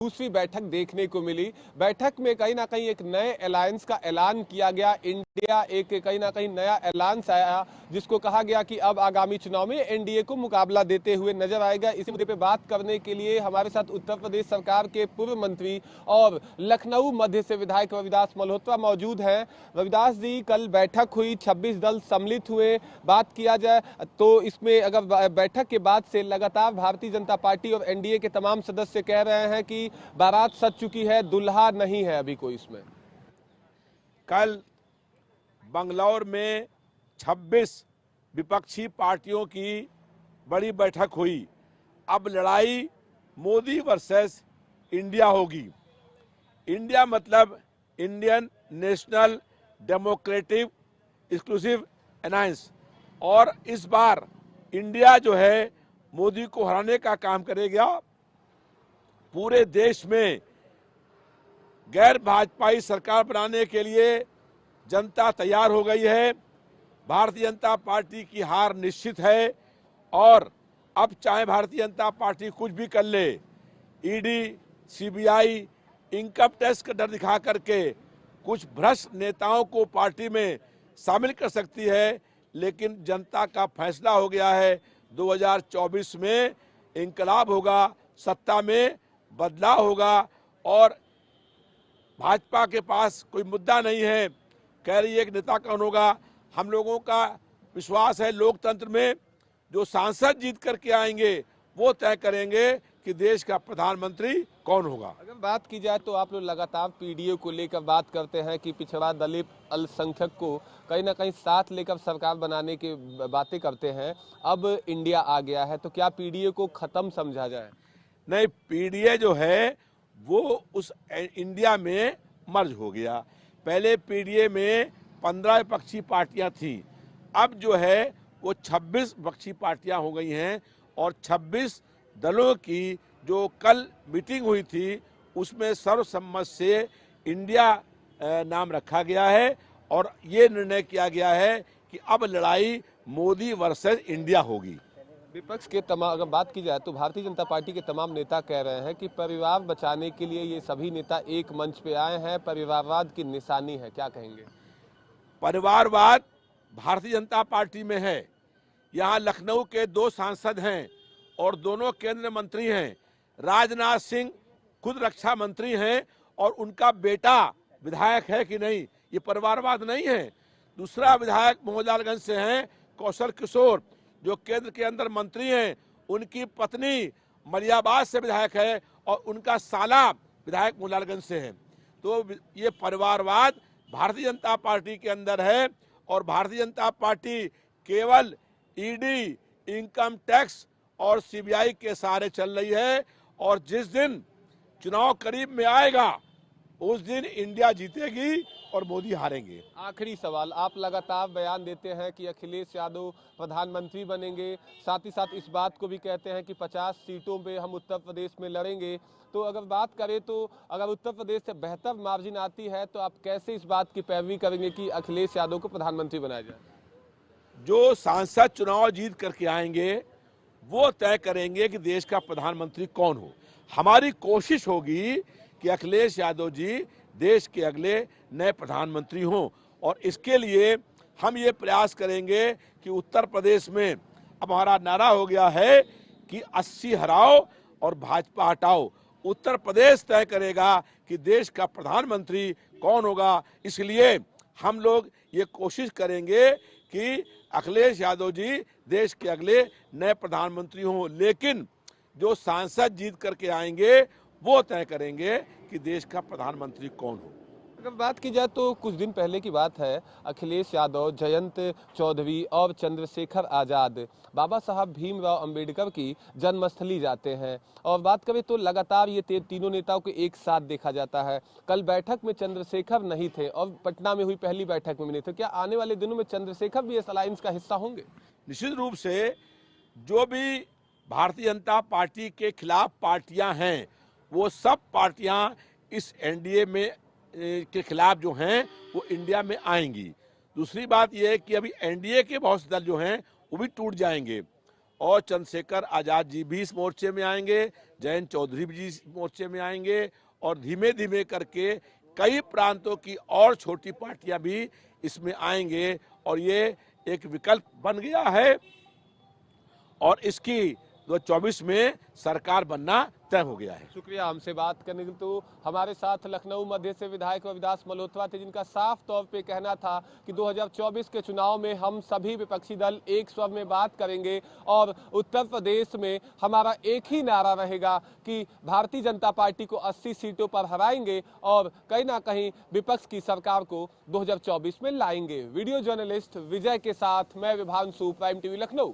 दूसरी बैठक देखने को मिली। बैठक में कहीं ना कहीं एक नए अलायंस का ऐलान किया गया। इंडिया एक कहीं ना कहीं नया अलायंस आया, जिसको कहा गया कि अब आगामी चुनाव में एनडीए को मुकाबला देते हुए नजर आएगा। इसी मुद्दे पे बात करने के लिए हमारे साथ उत्तर प्रदेश सरकार के पूर्व मंत्री और लखनऊ मध्य से विधायक रविदास मल्होत्रा मौजूद हैं। रविदास जी, कल बैठक हुई, 26 दल सम्मिलित हुए। बात किया जाए तो इसमें अगर बैठक के बाद से लगातार भारतीय जनता पार्टी और एनडीए के तमाम सदस्य कह रहे हैं कि बारात सज चुकी है, दुल्हा नहीं है अभी कोई इसमें। कल बंगलौर में 26 विपक्षी पार्टियों की बड़ी बैठक हुई। अब लड़ाई मोदी वर्सेस इंडिया होगी। इंडिया मतलब Indian national democratic exclusive alliance, और इस बार इंडिया जो है मोदी को हराने का काम करेगा। पूरे देश में गैर भाजपाई सरकार बनाने के लिए जनता तैयार हो गई है। भारतीय जनता पार्टी की हार निश्चित है, और अब चाहे भारतीय जनता पार्टी कुछ भी कर ले, ईडी, सीबीआई, इनकम टैक्स का डर दिखा करके कुछ भ्रष्ट नेताओं को पार्टी में शामिल कर सकती है, लेकिन जनता का फैसला हो गया है। 2024 में इंकलाब होगा, सत्ता में बदलाव होगा, और भाजपा के पास कोई मुद्दा नहीं है। कह रही है कि नेता कौन होगा। हम लोगों का विश्वास है लोकतंत्र में, जो सांसद जीत करके आएंगे वो तय करेंगे कि देश का प्रधानमंत्री कौन होगा। अगर बात की जाए तो आप लोग लगातार पीडीए को लेकर बात करते हैं कि पिछड़ा दलित अल्पसंख्यक को कहीं ना कहीं साथ लेकर सरकार बनाने की बातें करते हैं। अब इंडिया आ गया है तो क्या पीडीए को खत्म समझा जाए? नहीं, पीडीए जो है वो उस इंडिया में मर्ज हो गया। पहले पीडीए में 15 विपक्षी पार्टियां थी, अब जो है वो 26 विपक्षी पार्टियां हो गई हैं, और 26 दलों की जो कल मीटिंग हुई थी उसमें सर्वसम्मत से इंडिया नाम रखा गया है, और ये निर्णय किया गया है कि अब लड़ाई मोदी वर्सेस इंडिया होगी। विपक्ष के तमाम, अगर बात की जाए तो भारतीय जनता पार्टी के तमाम नेता कह रहे हैं कि परिवार बचाने के लिए ये सभी नेता एक मंच पे आए हैं, परिवारवाद की निशानी है, क्या कहेंगे? परिवारवाद भारतीय जनता पार्टी में है। यहाँ लखनऊ के 2 सांसद हैं और दोनों केंद्रीय मंत्री हैं। राजनाथ सिंह खुद रक्षा मंत्री हैं और उनका बेटा विधायक है कि नहीं, ये परिवारवाद नहीं है। दूसरा विधायक मोहनलालगंज से हैं कौशल किशोर, जो केंद्र के अंदर मंत्री हैं। उनकी पत्नी मलियाबाद से विधायक है और उनका साला विधायक मोहनलालगंज से है। तो ये परिवारवाद भारतीय जनता पार्टी के अंदर है, और भारतीय जनता पार्टी केवल ईडी, इनकम टैक्स और सीबीआई के सहारे चल रही है, और जिस दिन चुनाव करीब में आएगा उस दिन इंडिया जीतेगी और मोदी हारेंगे। आखिरी सवाल, आप लगातार बयान देते हैं कि अखिलेश यादव प्रधानमंत्री बनेंगे, साथ ही साथ इस बात को भी कहते हैं कि 50 सीटों पे हम उत्तर प्रदेश में लड़ेंगे। तो अगर बात करें तो अगर उत्तर प्रदेश से बेहतर मार्जिन आती है तो आप कैसे इस बात की पैरवी करेंगे कि अखिलेश यादव को प्रधानमंत्री बनाया जाए? जो सांसद चुनाव जीत करके आएंगे वो तय करेंगे कि देश का प्रधानमंत्री कौन हो। हमारी कोशिश होगी कि अखिलेश यादव जी देश के अगले नए प्रधानमंत्री हों, और इसके लिए हम ये प्रयास करेंगे कि उत्तर प्रदेश में अब हमारा नारा हो गया है कि 80 हराओ और भाजपा हटाओ। उत्तर प्रदेश तय करेगा कि देश का प्रधानमंत्री कौन होगा। इसलिए हम लोग ये कोशिश करेंगे कि अखिलेश यादव जी देश के अगले नए प्रधानमंत्री हों, लेकिन जो सांसद जीत करके आएंगे वो तय करेंगे कि देश का प्रधानमंत्री कौन हो। अगर बात की जाए तो कुछ दिन पहले की बात है, अखिलेश यादव, जयंत चौधरी और चंद्रशेखर आजाद बाबा साहब भीमराव अंबेडकर की जन्मस्थली जाते हैं। और बात करें तो लगातार ये तीनों नेताओं को एक साथ देखा जाता है। कल बैठक में चंद्रशेखर नहीं थे और पटना में हुई पहली बैठक में भी नहीं थे। क्या आने वाले दिनों में चंद्रशेखर भी इस अलायंस का हिस्सा होंगे? निश्चित रूप से जो भी भारतीय जनता पार्टी के खिलाफ पार्टियां हैं वो सब पार्टियां इस एनडीए में के खिलाफ जो हैं वो इंडिया में आएंगी। दूसरी बात यह है कि अभी एनडीए के बहुत से दल जो हैं वो भी टूट जाएंगे, और चंद्रशेखर आजाद जी भी इस मोर्चे में आएंगे, जयंत चौधरी जी इस मोर्चे में आएंगे और धीमे धीमे करके कई प्रांतों की और छोटी पार्टियां भी इसमें आएंगे और ये एक विकल्प बन गया है और इसकी 2024 में सरकार बनना तय हो गया है। शुक्रिया हमसे बात करने के लिए। तो हमारे साथ लखनऊ मध्य से विधायक रविदास मल्होत्रा थे, जिनका साफ तौर पे कहना था कि 2024 के चुनाव में हम सभी विपक्षी दल एक स्वर में बात करेंगे और उत्तर प्रदेश में हमारा एक ही नारा रहेगा कि भारतीय जनता पार्टी को 80 सीटों पर हराएंगे और कहीं ना कहीं विपक्ष की सरकार को 2024 में लाएंगे। वीडियो जर्नलिस्ट विजय के साथ मैं विभांशु, प्राइम टीवी लखनऊ।